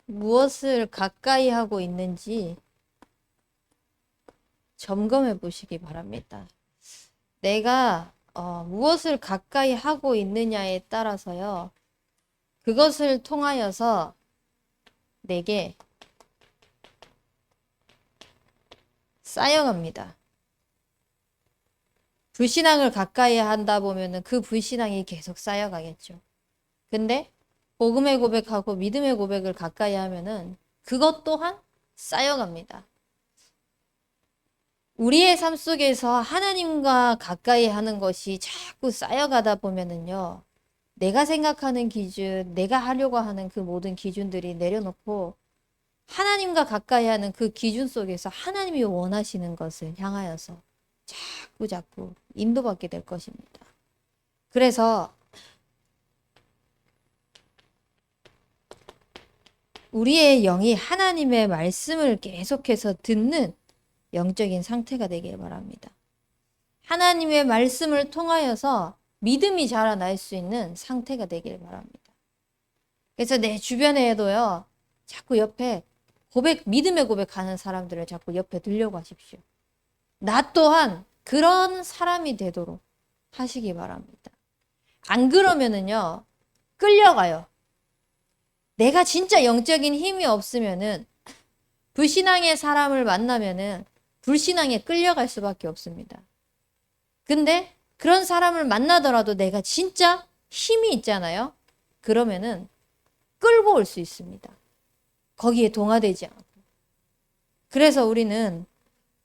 무엇을 가까이 하고 있는지 점검해 보시기 바랍니다. 내가 무엇을 가까이 하고 있느냐에 따라서요. 그것을 통하여서 내게 쌓여갑니다. 불신앙을 가까이 한다 보면은 그 불신앙이 계속 쌓여가겠죠. 근데 복음의 고백하고 믿음의 고백을 가까이 하면은 그것 또한 쌓여갑니다. 우리의 삶 속에서 하나님과 가까이 하는 것이 자꾸 쌓여가다 보면은요. 내가 생각하는 기준, 내가 하려고 하는 그 모든 기준들이 내려놓고 하나님과 가까이 하는 그 기준 속에서 하나님이 원하시는 것을 향하여서 자꾸 인도받게 될 것입니다. 그래서 우리의 영이 하나님의 말씀을 계속해서 듣는 영적인 상태가 되길 바랍니다. 하나님의 말씀을 통하여서 믿음이 자라날 수 있는 상태가 되길 바랍니다. 그래서 내 주변에도요, 자꾸 옆에 믿음의 고백하는 사람들을 자꾸 옆에 들려고 하십시오. 나 또한 그런 사람이 되도록 하시기 바랍니다. 안 그러면은요, 끌려가요. 내가 진짜 영적인 힘이 없으면은, 불신앙의 사람을 만나면은, 불신앙에 끌려갈 수밖에 없습니다. 근데 그런 사람을 만나더라도 내가 진짜 힘이 있잖아요. 그러면은 끌고 올 수 있습니다. 거기에 동화되지 않고. 그래서 우리는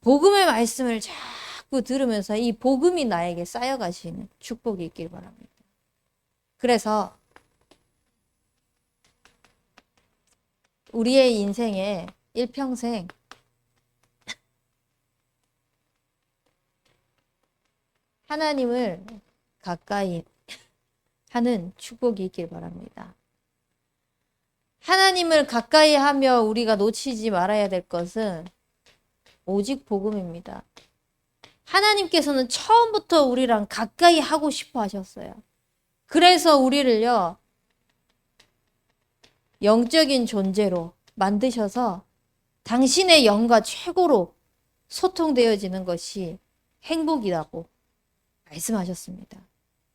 복음의 말씀을 자꾸 들으면서 이 복음이 나에게 쌓여가시는 축복이 있길 바랍니다. 그래서 우리의 인생에 일평생 하나님을 가까이 하는 축복이 있길 바랍니다. 하나님을 가까이 하며 우리가 놓치지 말아야 될 것은 오직 복음입니다. 하나님께서는 처음부터 우리랑 가까이 하고 싶어 하셨어요. 그래서 우리를요, 영적인 존재로 만드셔서 당신의 영과 최고로 소통되어지는 것이 행복이라고 말씀하셨습니다.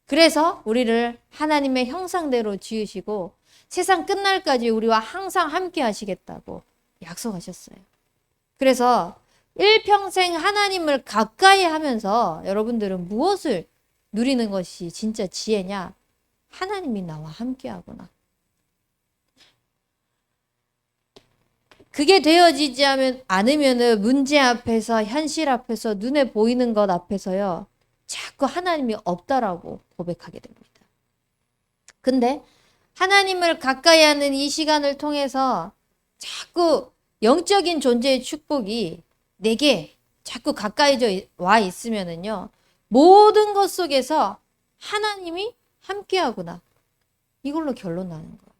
그래서 우리를 하나님의 형상대로 지으시고 세상 끝날까지 우리와 항상 함께 하시겠다고 약속하셨어요. 그래서 일평생 하나님을 가까이 하면서 여러분들은 무엇을 누리는 것이 진짜 지혜냐? 하나님이 나와 함께 하구나. 그게 되어지지 않으면 문제 앞에서, 현실 앞에서, 눈에 보이는 것 앞에서요, 자꾸 하나님이 없다라고 고백하게 됩니다. 근데 하나님을 가까이 하는 이 시간을 통해서 자꾸 영적인 존재의 축복이 내게 자꾸 가까이져 와 있으면은요, 모든 것 속에서 하나님이 함께하구나. 이걸로 결론 나는 거예요.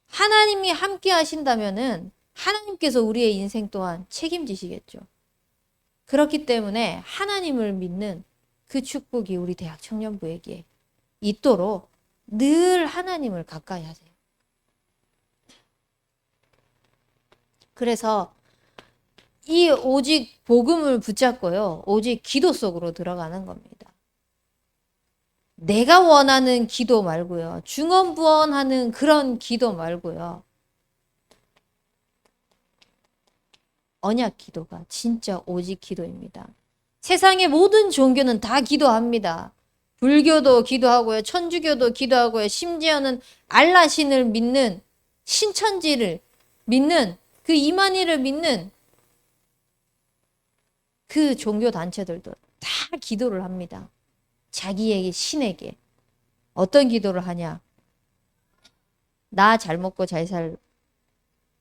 하나님이 함께 하신다면은 하나님께서 우리의 인생 또한 책임지시겠죠. 그렇기 때문에 하나님을 믿는 그 축복이 우리 대학 청년부에게 있도록 늘 하나님을 가까이 하세요. 그래서 이 오직 복음을 붙잡고요, 오직 기도 속으로 들어가는 겁니다. 내가 원하는 기도 말고요, 중언부언하는 그런 기도 말고요, 언약 기도가 진짜 오직 기도입니다. 세상의 모든 종교는 다 기도합니다. 불교도 기도하고요, 천주교도 기도하고요, 심지어는 알라신을 믿는, 신천지를 믿는, 그 이만희를 믿는 그 종교 단체들도 다 기도를 합니다. 자기에게, 신에게. 어떤 기도를 하냐? 나 잘 먹고 잘 살,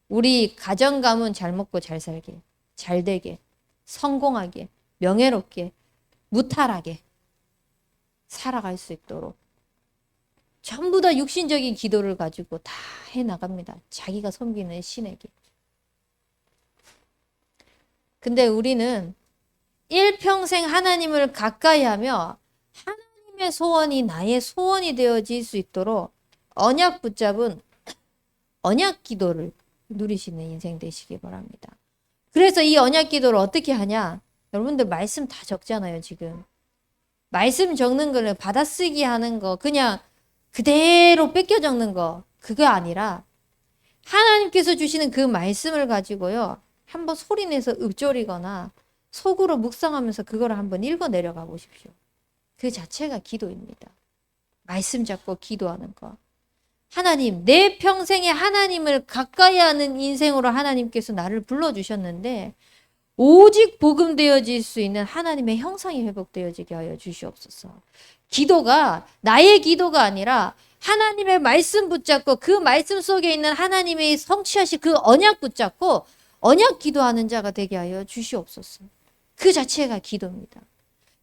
우리 가정 가문 잘 먹고 잘 살게, 잘 되게, 성공하게, 명예롭게, 무탈하게 살아갈 수 있도록 전부 다 육신적인 기도를 가지고 다 해나갑니다. 자기가 섬기는 신에게. 근데 우리는 일평생 하나님을 가까이 하며 하나님의 소원이 나의 소원이 되어질 수 있도록 언약 붙잡은 언약 기도를 누리시는 인생 되시기 바랍니다. 그래서 이 언약 기도를 어떻게 하냐? 여러분들 말씀 다 적잖아요, 지금. 말씀 적는 거를 받아쓰기 하는 거, 그냥 그대로 뺏겨 적는 거, 그거 아니라 하나님께서 주시는 그 말씀을 가지고요. 한번 소리내서 읊조리거나 속으로 묵상하면서 그거를 한번 읽어 내려가 보십시오. 그 자체가 기도입니다. 말씀 잡고 기도하는 거. 하나님, 내 평생에 하나님을 가까이 하는 인생으로 하나님께서 나를 불러주셨는데 오직 복음되어질 수 있는 하나님의 형상이 회복되어지게 하여 주시옵소서. 기도가 나의 기도가 아니라 하나님의 말씀 붙잡고 그 말씀 속에 있는 하나님의 성취하신 그 언약 붙잡고 언약 기도하는 자가 되게 하여 주시옵소서. 그 자체가 기도입니다.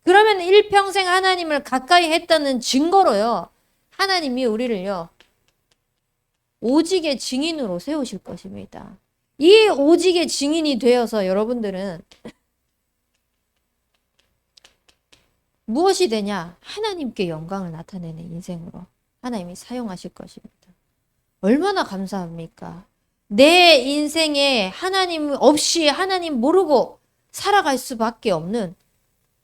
그러면 일평생 하나님을 가까이 했다는 증거로요. 하나님이 우리를요. 오직의 증인으로 세우실 것입니다. 이 오직의 증인이 되어서 여러분들은 무엇이 되냐? 하나님께 영광을 나타내는 인생으로 하나님이 사용하실 것입니다. 얼마나 감사합니까? 내 인생에 하나님 없이 하나님 모르고 살아갈 수밖에 없는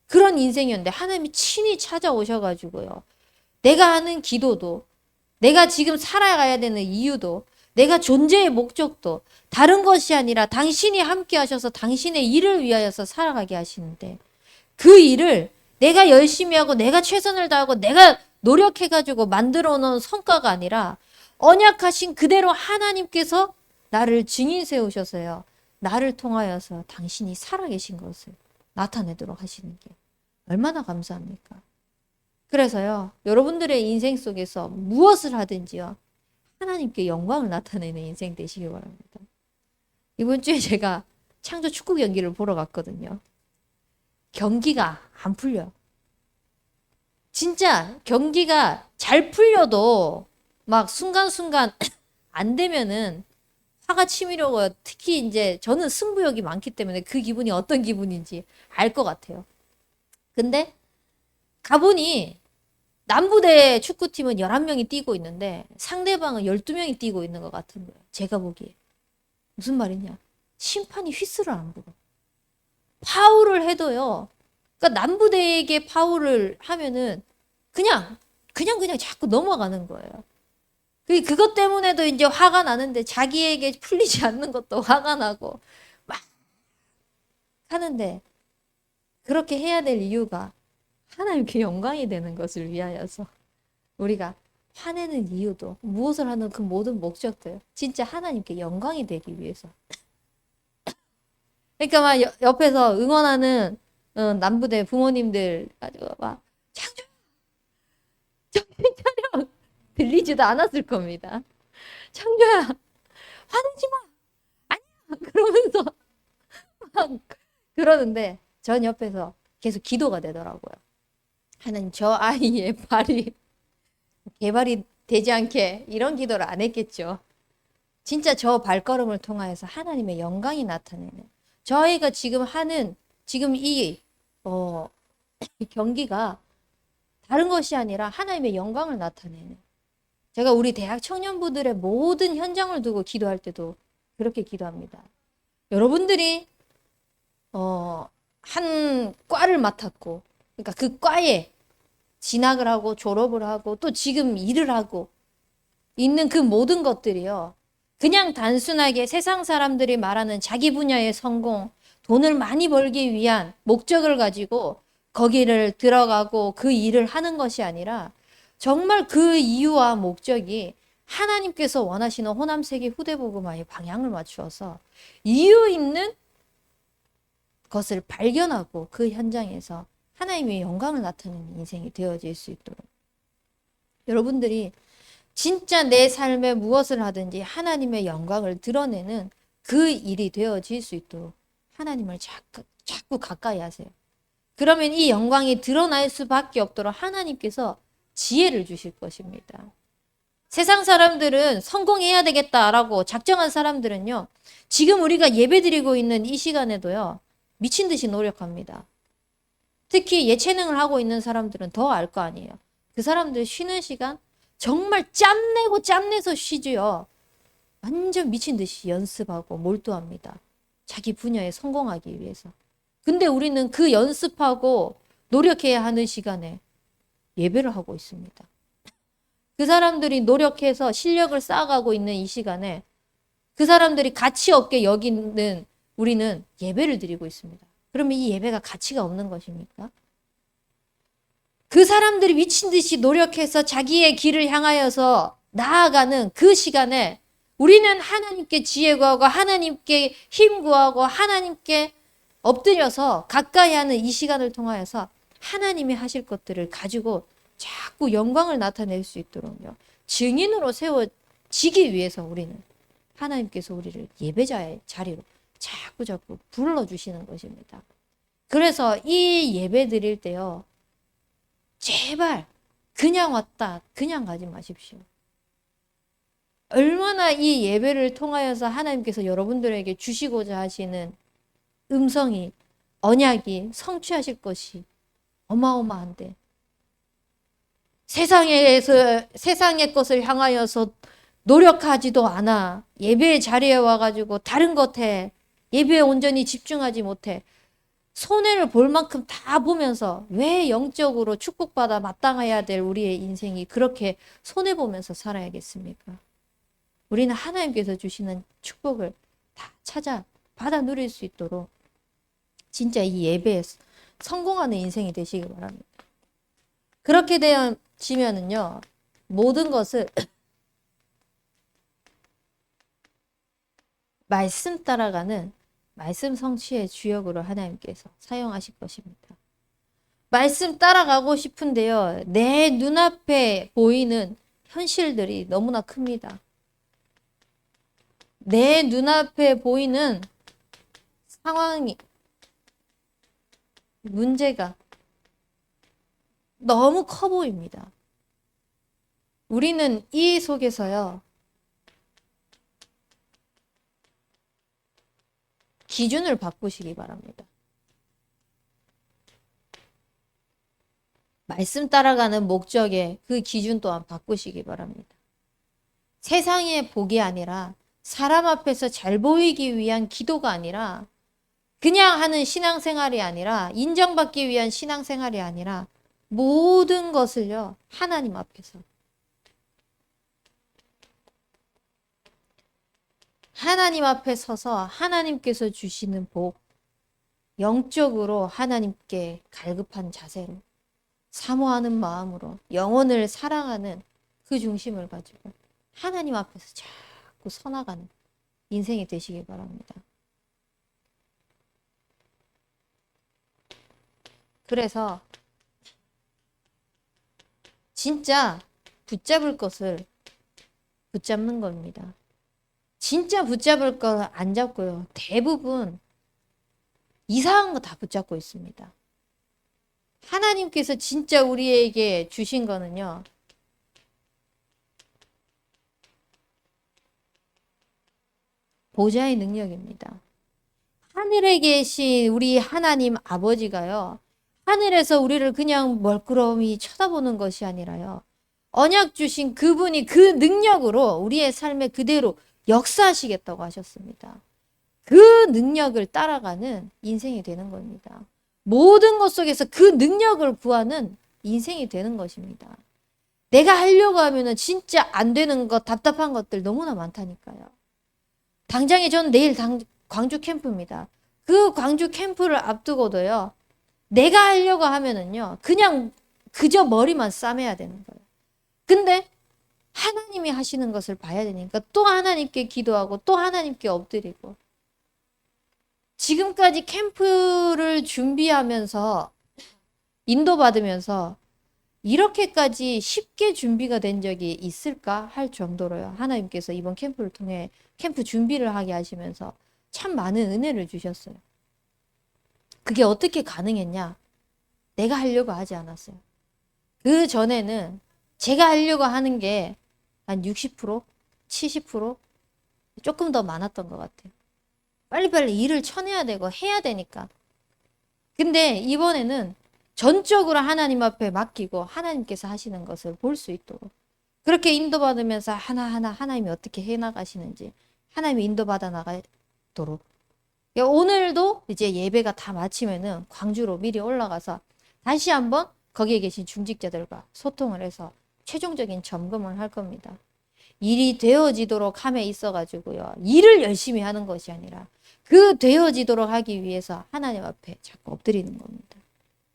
그런 인생이었는데 하나님이 친히 찾아오셔가지고요. 내가 하는 기도도 내가 지금 살아가야 되는 이유도 내가 존재의 목적도 다른 것이 아니라 당신이 함께 하셔서 당신의 일을 위하여서 살아가게 하시는데 그 일을 내가 열심히 하고 내가 최선을 다하고 내가 노력해가지고 만들어 놓은 성과가 아니라 언약하신 그대로 하나님께서 나를 증인 세우셔서요. 나를 통하여서 당신이 살아계신 것을 나타내도록 하시는 게 얼마나 감사합니까? 그래서요. 여러분들의 인생 속에서 무엇을 하든지요. 하나님께 영광을 나타내는 인생 되시기 바랍니다. 이번 주에 제가 창조 축구 경기를 보러 갔거든요. 경기가 안 풀려. 진짜 경기가 잘 풀려도 막 순간순간 안 되면은 화가 치밀어요. 특히 이제 저는 승부욕이 많기 때문에 그 기분이 어떤 기분인지 알 것 같아요. 근데 가보니 남부대 축구팀은 11명이 뛰고 있는데 상대방은 12명이 뛰고 있는 것 같은 거예요. 제가 보기에. 무슨 말이냐. 심판이 휘슬을 안 불어. 파울을 해도요. 그러니까 남부대에게 파울을 하면은 그냥 자꾸 넘어가는 거예요. 그것 때문에도 이제 화가 나는데 자기에게 풀리지 않는 것도 화가 나고 막 하는데 그렇게 해야 될 이유가 하나님께 영광이 되는 것을 위하여서 우리가 화내는 이유도 무엇을 하는 그 모든 목적도 진짜 하나님께 영광이 되기 위해서. 그러니까 막 옆에서 응원하는 남부대 부모님들 가지고 막 창조 정신 차려 들리지도 않았을 겁니다. 창조야 화내지 마 아니야 그러면서 막 그러는데 전 옆에서 계속 기도가 되더라고요. 하나님 저 아이의 발이 개발이 되지 않게 이런 기도를 안 했겠죠. 진짜 저 발걸음을 통하여서 하나님의 영광이 나타내는 저희가 지금 하는 지금 이 경기가 다른 것이 아니라 하나님의 영광을 나타내는 제가 우리 대학 청년부들의 모든 현장을 두고 기도할 때도 그렇게 기도합니다. 여러분들이 한 과를 맡았고 그러니까 그 과에 진학을 하고 졸업을 하고 또 지금 일을 하고 있는 그 모든 것들이요. 그냥 단순하게 세상 사람들이 말하는 자기 분야의 성공, 돈을 많이 벌기 위한 목적을 가지고 거기를 들어가고 그 일을 하는 것이 아니라 정말 그 이유와 목적이 하나님께서 원하시는 호남세계 후대복음화의 방향을 맞추어서 이유 있는 것을 발견하고 그 현장에서 하나님의 영광을 나타내는 인생이 되어질 수 있도록 여러분들이 진짜 내 삶에 무엇을 하든지 하나님의 영광을 드러내는 그 일이 되어질 수 있도록 하나님을 자꾸 가까이 하세요. 그러면 이 영광이 드러날 수밖에 없도록 하나님께서 지혜를 주실 것입니다. 세상 사람들은 성공해야 되겠다라고 작정한 사람들은요. 지금 우리가 예배드리고 있는 이 시간에도요. 미친 듯이 노력합니다. 특히 예체능을 하고 있는 사람들은 더 알 거 아니에요. 그 사람들 쉬는 시간 정말 짬내고 짬내서 쉬지요. 완전 미친 듯이 연습하고 몰두합니다. 자기 분야에 성공하기 위해서. 근데 우리는 그 연습하고 노력해야 하는 시간에 예배를 하고 있습니다. 그 사람들이 노력해서 실력을 쌓아가고 있는 이 시간에 그 사람들이 가치 없게 여기는 우리는 예배를 드리고 있습니다. 그러면 이 예배가 가치가 없는 것입니까? 그 사람들이 미친 듯이 노력해서 자기의 길을 향하여서 나아가는 그 시간에 우리는 하나님께 지혜 구하고 하나님께 힘 구하고 하나님께 엎드려서 가까이 하는 이 시간을 통하여서 하나님이 하실 것들을 가지고 자꾸 영광을 나타낼 수 있도록요. 증인으로 세워지기 위해서 우리는 하나님께서 우리를 예배자의 자리로 자꾸 불러주시는 것입니다. 그래서 이 예배 드릴 때요. 제발 그냥 왔다 그냥 가지 마십시오. 얼마나 이 예배를 통하여서 하나님께서 여러분들에게 주시고자 하시는 음성이 언약이 성취하실 것이 어마어마한데 세상의 것을 향하여서 노력하지도 않아 예배의 자리에 와가지고 다른 것에 예배에 온전히 집중하지 못해 손해를 볼 만큼 다 보면서 왜 영적으로 축복받아 마땅해야 될 우리의 인생이 그렇게 손해보면서 살아야겠습니까? 우리는 하나님께서 주시는 축복을 다 찾아 받아 누릴 수 있도록 진짜 이 예배에 성공하는 인생이 되시기 바랍니다. 그렇게 되어지면은요, 모든 것을 말씀 따라가는 말씀 성취의 주역으로 하나님께서 사용하실 것입니다. 말씀 따라가고 싶은데요, 내 눈앞에 보이는 현실들이 너무나 큽니다. 내 눈앞에 보이는 상황이, 문제가 너무 커 보입니다. 우리는 이 속에서요, 기준을 바꾸시기 바랍니다. 말씀 따라가는 목적의 그 기준 또한 바꾸시기 바랍니다. 세상의 복이 아니라 사람 앞에서 잘 보이기 위한 기도가 아니라 그냥 하는 신앙생활이 아니라 인정받기 위한 신앙생활이 아니라 모든 것을요, 하나님 앞에서 하나님 앞에 서서 하나님께서 주시는 복, 영적으로 하나님께 갈급한 자세로 사모하는 마음으로 영혼을 사랑하는 그 중심을 가지고 하나님 앞에서 자꾸 서나가는 인생이 되시기 바랍니다. 그래서 진짜 붙잡을 것을 붙잡는 겁니다. 진짜 붙잡을 거 안 잡고요. 대부분 이상한 거 다 붙잡고 있습니다. 하나님께서 진짜 우리에게 주신 거는요. 보좌의 능력입니다. 하늘에 계신 우리 하나님 아버지가요. 하늘에서 우리를 그냥 멀끄러미 쳐다보는 것이 아니라요. 언약 주신 그분이 그 능력으로 우리의 삶에 그대로 역사하시겠다고 하셨습니다. 그 능력을 따라가는 인생이 되는 겁니다. 모든 것 속에서 그 능력을 구하는 인생이 되는 것입니다. 내가 하려고 하면은 진짜 안 되는 것, 답답한 것들 너무나 많다니까요. 당장에 저는 내일 광주 캠프입니다. 그 광주 캠프를 앞두고도요. 내가 하려고 하면은요. 그냥 그저 머리만 싸매야 되는 거예요. 근데 하나님이 하시는 것을 봐야 되니까 또 하나님께 기도하고 또 하나님께 엎드리고 지금까지 캠프를 준비하면서 인도받으면서 이렇게까지 쉽게 준비가 된 적이 있을까 할 정도로요. 하나님께서 이번 캠프를 통해 캠프 준비를 하게 하시면서 참 많은 은혜를 주셨어요. 그게 어떻게 가능했냐? 내가 하려고 하지 않았어요. 그 전에는 제가 하려고 하는 게 한 60%, 70% 조금 더 많았던 것 같아요. 빨리빨리 일을 쳐내야 되고 해야 되니까. 근데 이번에는 전적으로 하나님 앞에 맡기고 하나님께서 하시는 것을 볼 수 있도록 그렇게 인도받으면서 하나하나 하나님이 어떻게 해나가시는지 하나님이 인도받아 나가도록 오늘도 이제 예배가 다 마치면은 광주로 미리 올라가서 다시 한번 거기에 계신 중직자들과 소통을 해서 최종적인 점검을 할 겁니다. 일이 되어지도록 함에 있어가지고요. 일을 열심히 하는 것이 아니라 그 되어지도록 하기 위해서 하나님 앞에 자꾸 엎드리는 겁니다.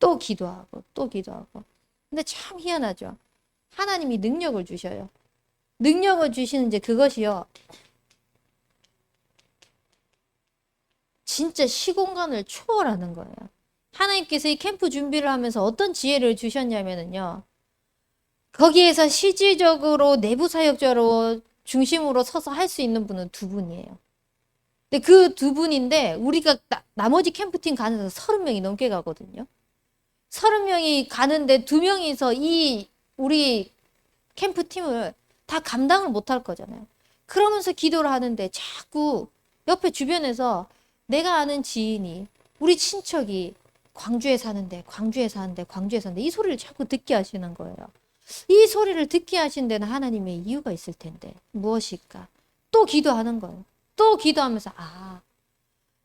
또 기도하고 또 기도하고. 근데 참 희한하죠. 하나님이 능력을 주셔요. 능력을 주시는 이제 그것이요. 진짜 시공간을 초월하는 거예요. 하나님께서 이 캠프 준비를 하면서 어떤 지혜를 주셨냐면요. 거기에서 실질적으로 내부 사역자로 중심으로 서서 할 수 있는 분은 두 분이에요. 근데 그 두 분인데 우리가 나머지 캠프팀 가는 데서 30명이 넘게 가거든요. 30명이 가는데 두 명이서 이 우리 캠프팀을 다 감당을 못할 거잖아요. 그러면서 기도를 하는데 자꾸 옆에 주변에서 내가 아는 지인이 우리 친척이 광주에 사는데 이 소리를 자꾸 듣게 하시는 거예요. 이 소리를 듣게 하신 데는 하나님의 이유가 있을 텐데 무엇일까? 또 기도하는 거예요. 또 기도하면서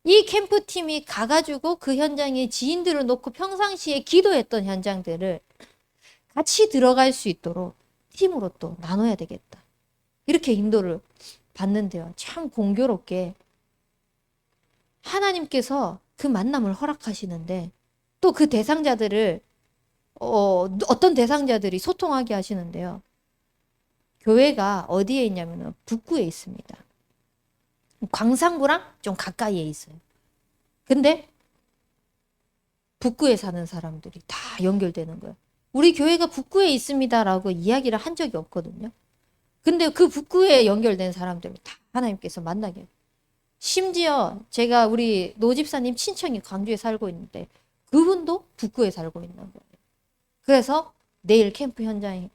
이 캠프팀이 가가지고 그 현장에 지인들을 놓고 평상시에 기도했던 현장들을 같이 들어갈 수 있도록 팀으로 또 나눠야 되겠다. 이렇게 인도를 받는데요. 참 공교롭게 하나님께서 그 만남을 허락하시는데 또 그 대상자들을 어떤 대상자들이 소통하게 하시는데요. 교회가 어디에 있냐면 북구에 있습니다. 광산구랑 좀 가까이에 있어요. 근데 북구에 사는 사람들이 다 연결되는 거예요. 우리 교회가 북구에 있습니다라고 이야기를 한 적이 없거든요. 근데 그 북구에 연결된 사람들을 다 하나님께서 만나게 해요. 심지어 제가 우리 노집사님 친척이 광주에 살고 있는데 그분도 북구에 살고 있는 거예요. 그래서 내일 캠프 현장을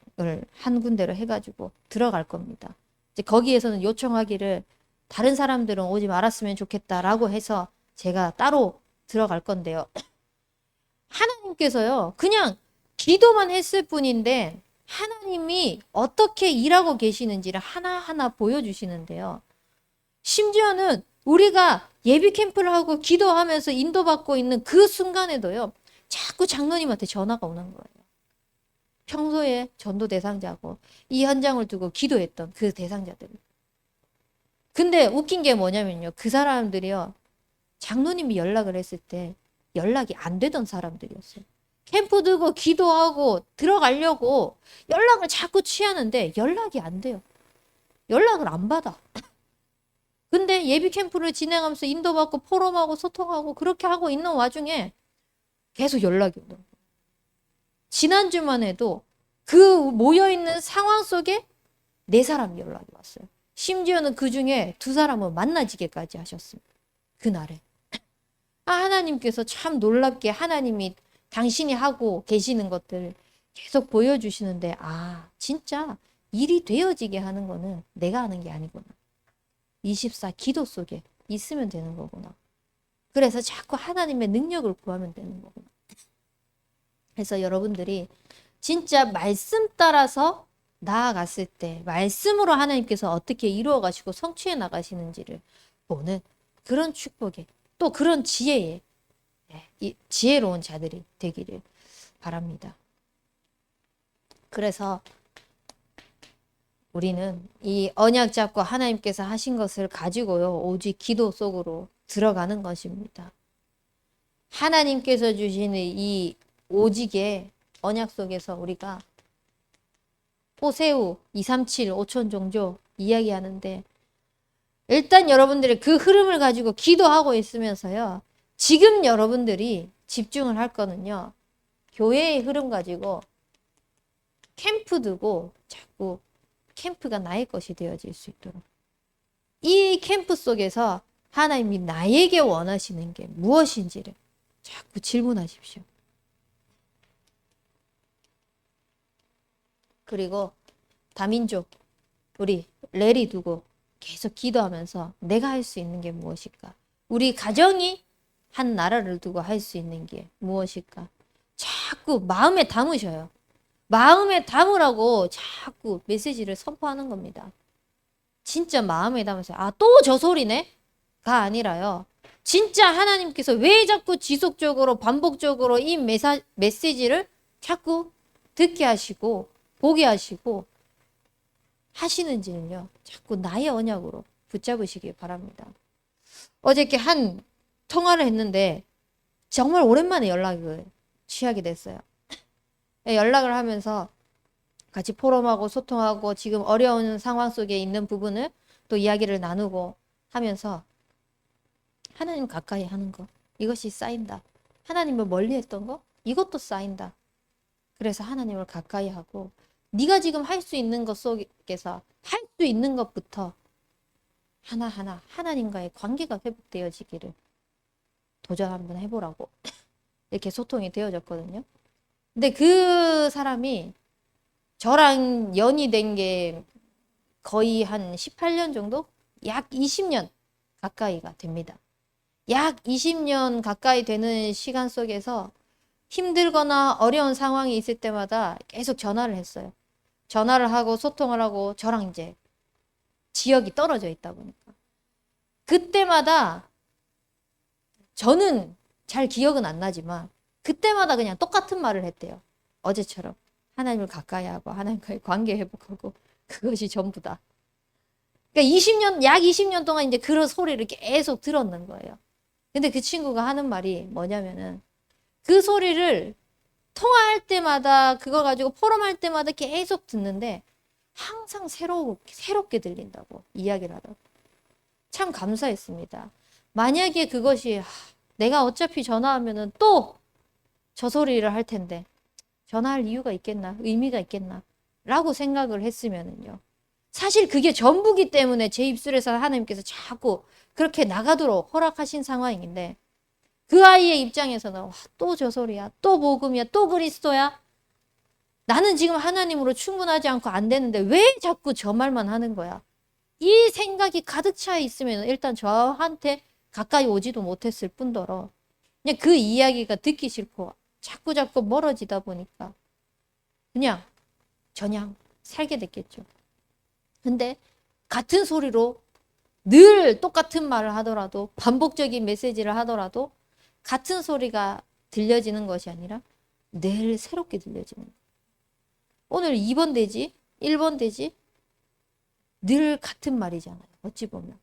한 군데로 해가지고 들어갈 겁니다. 이제 거기에서는 요청하기를 다른 사람들은 오지 말았으면 좋겠다라고 해서 제가 따로 들어갈 건데요. 하나님께서요, 그냥 기도만 했을 뿐인데 하나님이 어떻게 일하고 계시는지를 하나하나 보여주시는데요. 심지어는 우리가 예비 캠프를 하고 기도하면서 인도받고 있는 그 순간에도요, 자꾸 장로님한테 전화가 오는 거예요. 평소에 전도 대상자고 이 현장을 두고 기도했던 그 대상자들. 근데 웃긴 게 뭐냐면요. 그 사람들이요. 장로님이 연락을 했을 때 연락이 안 되던 사람들이었어요. 캠프 두고 기도하고 들어가려고 연락을 자꾸 취하는데 연락이 안 돼요. 연락을 안 받아. 근데 예비 캠프를 진행하면서 인도받고 포럼하고 소통하고 그렇게 하고 있는 와중에 계속 연락이 오는 거예요. 지난주만 해도 그 모여있는 상황 속에 4사람 연락이 왔어요. 심지어는 그 중에 2사람은 만나지게까지 하셨습니다. 그날에. 하나님께서 참 놀랍게 하나님이 당신이 하고 계시는 것들 계속 보여주시는데 진짜 일이 되어지게 하는 거는 내가 하는 게 아니구나. 24 기도 속에 있으면 되는 거구나. 그래서 자꾸 하나님의 능력을 구하면 되는 거구나. 그래서 여러분들이 진짜 말씀 따라서 나아갔을 때 말씀으로 하나님께서 어떻게 이루어 가시고 성취해 나가시는지를 보는 그런 축복에 또 그런 지혜에 지혜로운 자들이 되기를 바랍니다. 그래서 우리는 이 언약 잡고 하나님께서 하신 것을 가지고요. 오직 기도 속으로 들어가는 것입니다. 하나님께서 주시는 이 오직의 언약 속에서 우리가 호세우 237 5천 종족 이야기하는데 일단 여러분들이 그 흐름을 가지고 기도하고 있으면서요. 지금 여러분들이 집중을 할 거는요. 교회의 흐름 가지고 캠프 두고 자꾸 캠프가 나의 것이 되어질 수 있도록 이 캠프 속에서 하나님이 나에게 원하시는 게 무엇인지를 자꾸 질문하십시오. 그리고 다민족 우리 레리 두고 계속 기도하면서 내가 할 수 있는 게 무엇일까? 우리 가정이 한 나라를 두고 할 수 있는 게 무엇일까? 자꾸 마음에 담으셔요. 마음에 담으라고 자꾸 메시지를 선포하는 겁니다. 진짜 마음에 담으세요. 아, 또 저 소리네? 가 아니라요. 진짜 하나님께서 왜 자꾸 지속적으로 반복적으로 이 메시지를 자꾸 듣게 하시고 보게 하시고 하시는지는요. 자꾸 나의 언약으로 붙잡으시기 바랍니다. 어저께 한 통화를 했는데 정말 오랜만에 연락을 취하게 됐어요. 연락을 하면서 같이 포럼하고 소통하고 지금 어려운 상황 속에 있는 부분을 또 이야기를 나누고 하면서 하나님 가까이 하는 거 이것이 쌓인다. 하나님을 멀리 했던 거 이것도 쌓인다. 그래서 하나님을 가까이 하고 네가 지금 할 수 있는 것 속에서 할 수 있는 것부터 하나하나 하나님과의 관계가 회복되어지기를 도전 한번 해보라고 이렇게 소통이 되어졌거든요. 근데 그 사람이 저랑 연이 된 게 거의 한 18년 정도? 약 20년 가까이가 됩니다. 약 20년 가까이 되는 시간 속에서 힘들거나 어려운 상황이 있을 때마다 계속 전화를 했어요. 전화를 하고 소통을 하고 저랑 이제 지역이 떨어져 있다 보니까. 그때마다 저는 잘 기억은 안 나지만 그때마다 그냥 똑같은 말을 했대요. 어제처럼. 하나님을 가까이 하고 하나님과의 관계 회복하고 그것이 전부다. 그러니까 약 20년 동안 이제 그런 소리를 계속 들었는 거예요. 근데 그 친구가 하는 말이 뭐냐면은 그 소리를 통화할 때마다 그거 가지고 포럼할 때마다 계속 듣는데 항상 새롭게 들린다고 이야기를 하더라고요. 참 감사했습니다. 만약에 그것이 내가 어차피 전화하면은 또 저 소리를 할 텐데 전화할 이유가 있겠나? 의미가 있겠나? 라고 생각을 했으면은요. 사실 그게 전부기 때문에 제 입술에서 하나님께서 자꾸 그렇게 나가도록 허락하신 상황인데 그 아이의 입장에서는 또 저 소리야, 또 복음이야, 또 그리스도야. 나는 지금 하나님으로 충분하지 않고 안 되는데 왜 자꾸 저 말만 하는 거야? 이 생각이 가득 차 있으면 일단 저한테 가까이 오지도 못했을 뿐더러 그냥 그 이야기가 듣기 싫고 자꾸 멀어지다 보니까 그냥 살게 됐겠죠. 근데 같은 소리로 늘 똑같은 말을 하더라도 반복적인 메시지를 하더라도 같은 소리가 들려지는 것이 아니라 늘 새롭게 들려지는 거예요. 오늘 2번 되지? 1번 되지? 늘 같은 말이잖아요. 어찌 보면.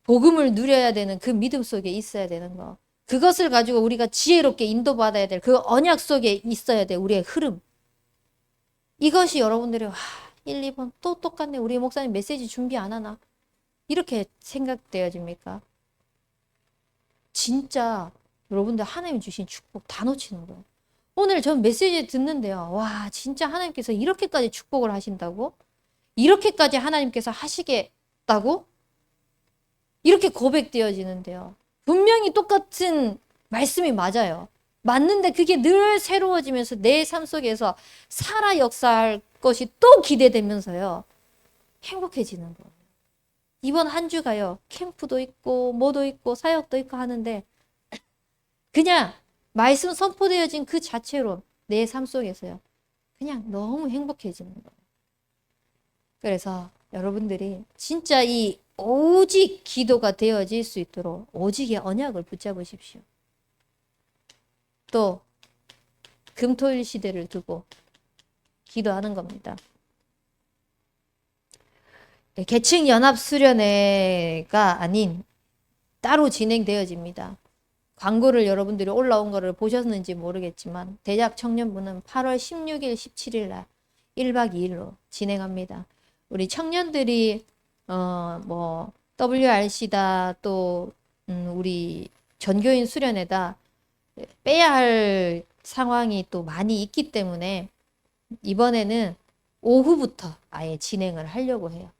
복음을 누려야 되는 그 믿음 속에 있어야 되는 거. 그것을 가지고 우리가 지혜롭게 인도받아야 될 그 언약 속에 있어야 돼. 우리의 흐름. 이것이 여러분들이 1, 2번 또 똑같네. 우리 목사님 메시지 준비 안 하나? 이렇게 생각되어집니까? 진짜 여러분들 하나님 주신 축복 다 놓치는 거예요. 오늘 전 메시지 듣는데요. 와, 진짜 하나님께서 이렇게까지 축복을 하신다고? 이렇게까지 하나님께서 하시겠다고? 이렇게 고백되어지는데요. 분명히 똑같은 말씀이 맞아요. 맞는데 그게 늘 새로워지면서 내 삶 속에서 살아 역사할 것이 또 기대되면서요. 행복해지는 거예요. 이번 한 주가요. 캠프도 있고 뭐도 있고 사역도 있고 하는데 그냥 말씀 선포되어진 그 자체로 내 삶 속에서요. 그냥 너무 행복해지는 거예요. 그래서 여러분들이 진짜 이 오직 기도가 되어질 수 있도록 오직의 언약을 붙잡으십시오. 또 금토일 시대를 두고 기도하는 겁니다. 계층 연합 수련회가 아닌 따로 진행되어집니다. 광고를 여러분들이 올라온 거를 보셨는지 모르겠지만 대작 청년부는 8월 16일, 17일 날 1박 2일로 진행합니다. 우리 청년들이 WRC다 또 우리 전교인 수련회다 빼야 할 상황이 또 많이 있기 때문에 이번에는 오후부터 아예 진행을 하려고 해요.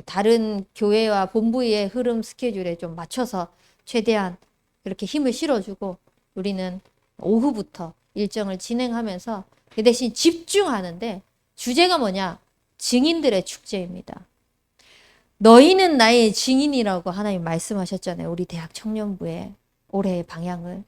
다른 교회와 본부의 흐름 스케줄에 좀 맞춰서 최대한 그렇게 힘을 실어주고 우리는 오후부터 일정을 진행하면서 그 대신 집중하는데 주제가 뭐냐? 증인들의 축제입니다. 너희는 나의 증인이라고 하나님 말씀하셨잖아요. 우리 대학 청년부의 올해의 방향을.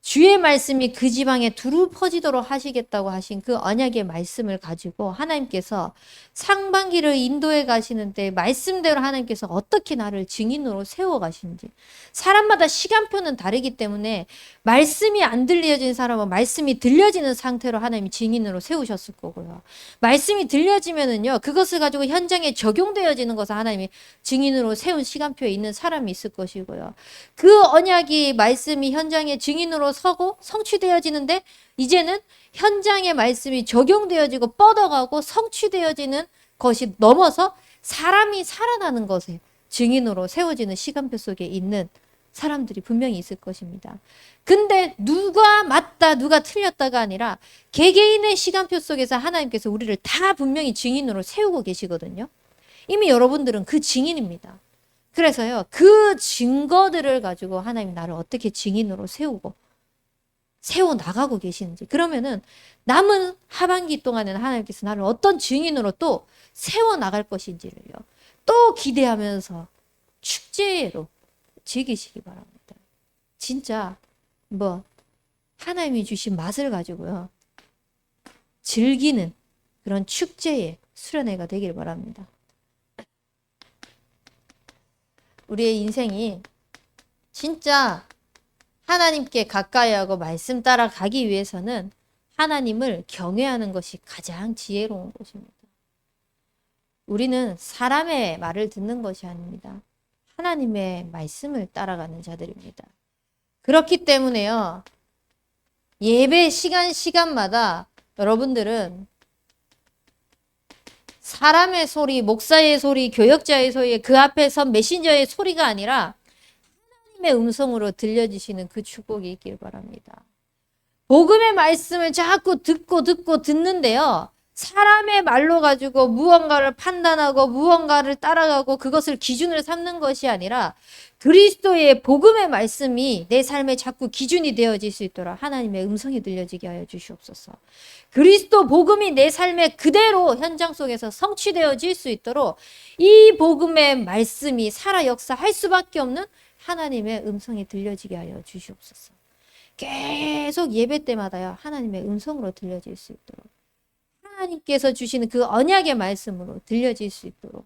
주의 말씀이 그 지방에 두루 퍼지도록 하시겠다고 하신 그 언약의 말씀을 가지고 하나님께서 상반기를 인도해 가시는데 말씀대로 하나님께서 어떻게 나를 증인으로 세워 가시는지. 사람마다 시간표는 다르기 때문에 말씀이 안 들려진 사람은 말씀이 들려지는 상태로 하나님이 증인으로 세우셨을 거고요. 말씀이 들려지면은요, 그것을 가지고 현장에 적용되어지는 것을 하나님이 증인으로 세운 시간표에 있는 사람이 있을 것이고요. 그 언약이 말씀이 현장에 증인으로 서고 성취되어지는데 이제는 현장의 말씀이 적용되어지고 뻗어가고 성취되어지는 것이 넘어서 사람이 살아나는 것에 증인으로 세워지는 시간표 속에 있는 사람들이 분명히 있을 것입니다. 근데 누가 맞다 누가 틀렸다가 아니라 개개인의 시간표 속에서 하나님께서 우리를 다 분명히 증인으로 세우고 계시거든요. 이미 여러분들은 그 증인입니다. 그래서요, 그 증거들을 가지고 하나님 나를 어떻게 증인으로 세우고 세워나가고 계시는지. 그러면은 남은 하반기 동안에는 하나님께서 나를 어떤 증인으로 또 세워나갈 것인지를요, 또 기대하면서 축제로 즐기시기 바랍니다. 진짜 뭐 하나님이 주신 맛을 가지고요, 즐기는 그런 축제의 수련회가 되길 바랍니다. 우리의 인생이 진짜 하나님께 가까이 하고 말씀 따라 가기 위해서는 하나님을 경외하는 것이 가장 지혜로운 것입니다. 우리는 사람의 말을 듣는 것이 아닙니다. 하나님의 말씀을 따라가는 자들입니다. 그렇기 때문에요, 예배 시간마다 여러분들은 사람의 소리, 목사의 소리, 교역자의 소리, 그 앞에서 메신저의 소리가 아니라 하나님의 음성으로 들려주시는 그 축복이 있길 바랍니다. 복음의 말씀을 자꾸 듣고 듣는데요, 사람의 말로 가지고 무언가를 판단하고 무언가를 따라가고 그것을 기준을 삼는 것이 아니라 그리스도의 복음의 말씀이 내 삶에 자꾸 기준이 되어질 수 있도록 하나님의 음성이 들려지게 하여 주시옵소서. 그리스도 복음이 내 삶에 그대로 현장 속에서 성취되어질 수 있도록 이 복음의 말씀이 살아 역사할 수밖에 없는 하나님의 음성이 들려지게 하여 주시옵소서. 계속 예배 때마다요, 하나님의 음성으로 들려질 수 있도록, 하나님께서 주시는 그 언약의 말씀으로 들려질 수 있도록.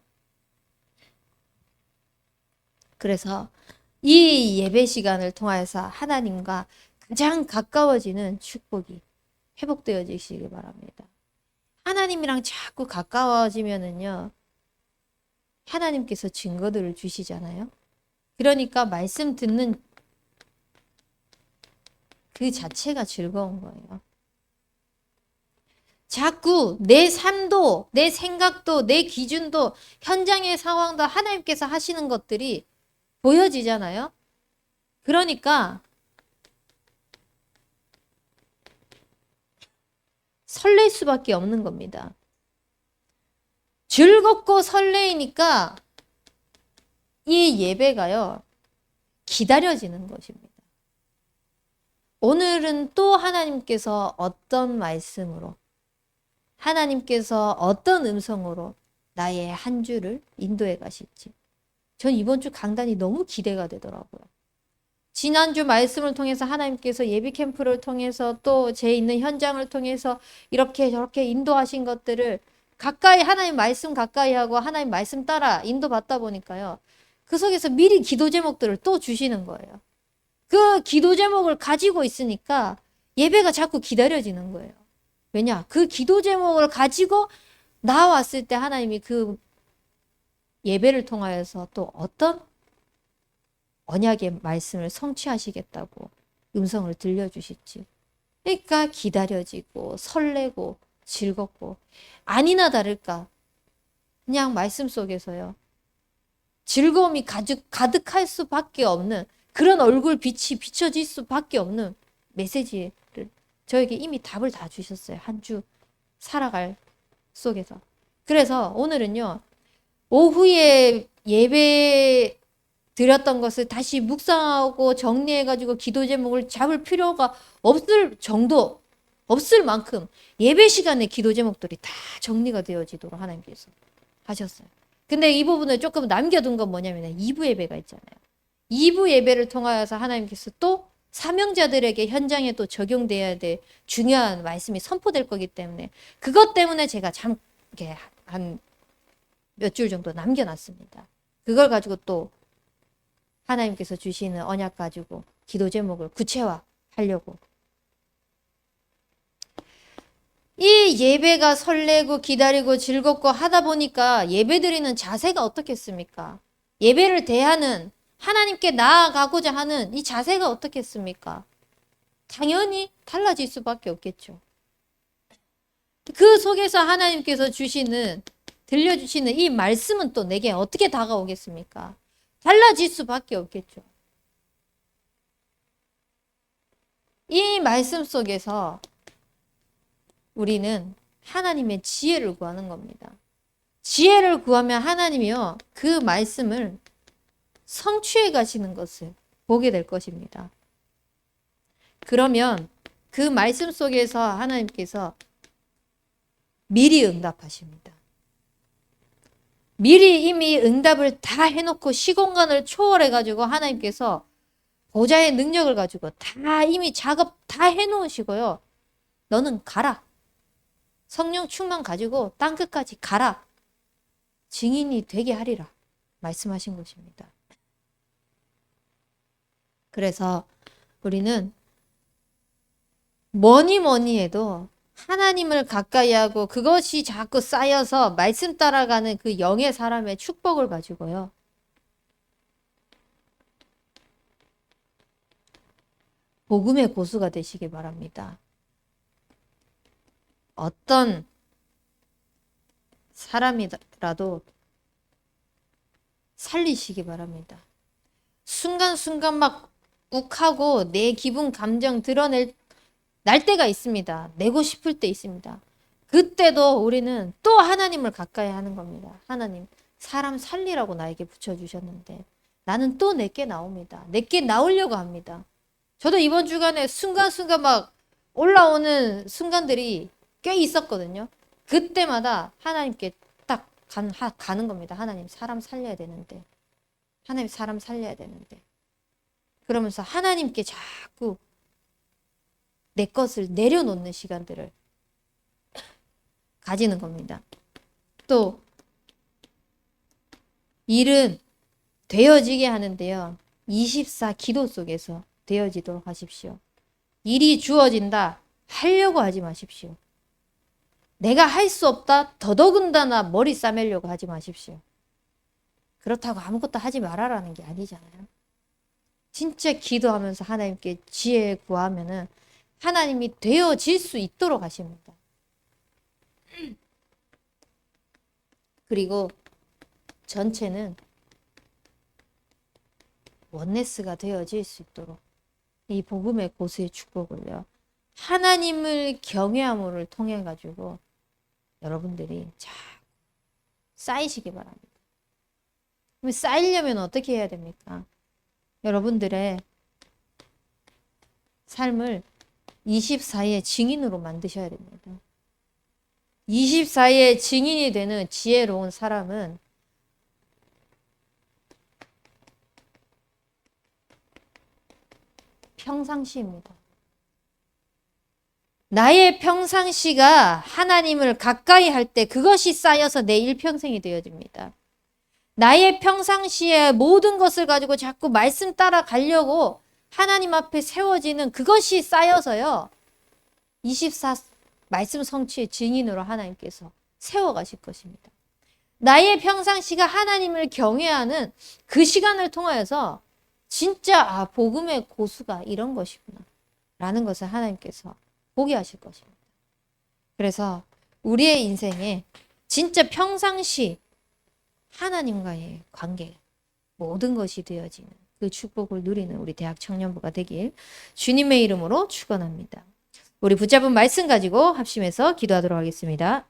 그래서 이 예배 시간을 통해서 하나님과 가장 가까워지는 축복이 회복되어지시기 바랍니다. 하나님이랑 자꾸 가까워지면은요, 하나님께서 증거들을 주시잖아요. 그러니까 말씀 듣는 그 자체가 즐거운 거예요. 자꾸 내 삶도, 내 생각도, 내 기준도, 현장의 상황도 하나님께서 하시는 것들이 보여지잖아요. 그러니까 설렐 수밖에 없는 겁니다. 즐겁고 설레이니까 이 예배가요, 기다려지는 것입니다. 오늘은 또 하나님께서 어떤 말씀으로, 하나님께서 어떤 음성으로 나의 한 주를 인도해 가실지. 전 이번 주 강단이 너무 기대가 되더라고요. 지난주 말씀을 통해서 하나님께서 예비 캠프를 통해서 또 제 있는 현장을 통해서 이렇게 저렇게 인도하신 것들을 가까이, 하나님 말씀 가까이 하고 하나님 말씀 따라 인도받다 보니까요, 그 속에서 미리 기도 제목들을 또 주시는 거예요. 그 기도 제목을 가지고 있으니까 예배가 자꾸 기다려지는 거예요. 왜냐? 그 기도 제목을 가지고 나왔을 때 하나님이 그 예배를 통하여서 또 어떤 언약의 말씀을 성취하시겠다고 음성을 들려주실지. 그러니까 기다려지고 설레고 즐겁고, 아니나 다를까 그냥 말씀 속에서요, 즐거움이 가득할 수밖에 없는 그런 얼굴 빛이 비춰질 수밖에 없는 메시지를 저에게 이미 답을 다 주셨어요. 한 주 살아갈 속에서. 그래서 오늘은요, 오후에 예배 드렸던 것을 다시 묵상하고 정리해가지고 기도 제목을 잡을 필요가 없을 정도, 없을 만큼 예배 시간에 기도 제목들이 다 정리가 되어지도록 하나님께서 하셨어요. 근데 이 부분을 조금 남겨둔 건 뭐냐면 2부 예배가 있잖아요. 2부 예배를 통하여서 하나님께서 또 사명자들에게 현장에 또 적용돼야 될 중요한 말씀이 선포될 거기 때문에 그것 때문에 제가 참 이렇게 한 몇 줄 정도 남겨놨습니다. 그걸 가지고 또 하나님께서 주시는 언약 가지고 기도 제목을 구체화하려고. 이 예배가 설레고 기다리고 즐겁고 하다 보니까 예배드리는 자세가 어떻겠습니까? 예배를 대하는 하나님께 나아가고자 하는 이 자세가 어떻겠습니까? 당연히 달라질 수밖에 없겠죠. 그 속에서 하나님께서 들려주시는 이 말씀은 또 내게 어떻게 다가오겠습니까? 달라질 수밖에 없겠죠. 이 말씀 속에서 우리는 하나님의 지혜를 구하는 겁니다. 지혜를 구하면 하나님이요, 그 말씀을 성취해 가시는 것을 보게 될 것입니다. 그러면 그 말씀 속에서 하나님께서 미리 응답하십니다. 미리 이미 응답을 다 해놓고 시공간을 초월해 가지고 하나님께서 보좌의 능력을 가지고 다 이미 작업 다 해놓으시고요. 너는 가라. 성령 충만 가지고 땅끝까지 가라. 증인이 되게 하리라. 말씀하신 것입니다. 그래서 우리는 뭐니 해도 하나님을 가까이 하고 그것이 자꾸 쌓여서 말씀 따라가는 그 영의 사람의 축복을 가지고요. 복음의 고수가 되시기 바랍니다. 어떤 사람이라도 살리시기 바랍니다. 순간순간 막 욱하고 내 기분 감정 날 때가 있습니다. 내고 싶을 때 있습니다. 그때도 우리는 또 하나님을 가까이 하는 겁니다. 하나님, 사람 살리라고 나에게 붙여주셨는데 나는 또 내게 나옵니다. 내게 나오려고 합니다. 저도 이번 주간에 순간순간 막 올라오는 순간들이 꽤 있었거든요. 그때마다 하나님께 딱 가는 겁니다. 하나님, 사람 살려야 되는데. 하나님, 사람 살려야 되는데. 그러면서 하나님께 자꾸 내 것을 내려놓는 시간들을 가지는 겁니다. 또 일은 되어지게 하는데요. 24 기도 속에서 되어지도록 하십시오. 일이 주어진다. 하려고 하지 마십시오. 내가 할 수 없다. 더더군다나 머리 싸매려고 하지 마십시오. 그렇다고 아무것도 하지 말아라는 게 아니잖아요. 진짜 기도하면서 하나님께 지혜 구하면은 하나님이 되어질 수 있도록 하십니다. 그리고 전체는 원네스가 되어질 수 있도록 이 복음의 고수의 축복을요. 하나님을 경외함을 통해 가지고 여러분들이 잘 쌓이시기 바랍니다. 그럼 쌓이려면 어떻게 해야 됩니까? 여러분들의 삶을 24의 증인으로 만드셔야 됩니다. 24의 증인이 되는 지혜로운 사람은 평상시입니다. 나의 평상시가 하나님을 가까이 할 때 그것이 쌓여서 내 일평생이 되어집니다. 나의 평상시에 모든 것을 가지고 자꾸 말씀 따라가려고 하나님 앞에 세워지는 그것이 쌓여서요. 24 말씀 성취의 증인으로 하나님께서 세워가실 것입니다. 나의 평상시가 하나님을 경외하는 그 시간을 통하여서 진짜 복음의 고수가 이런 것이구나 라는 것을 하나님께서 보게 하실 것입니다. 그래서 우리의 인생에 진짜 평상시 하나님과의 관계 모든 것이 되어지는 그 축복을 누리는 우리 대학 청년부가 되길 주님의 이름으로 축원합니다. 우리 붙잡은 말씀 가지고 합심해서 기도하도록 하겠습니다.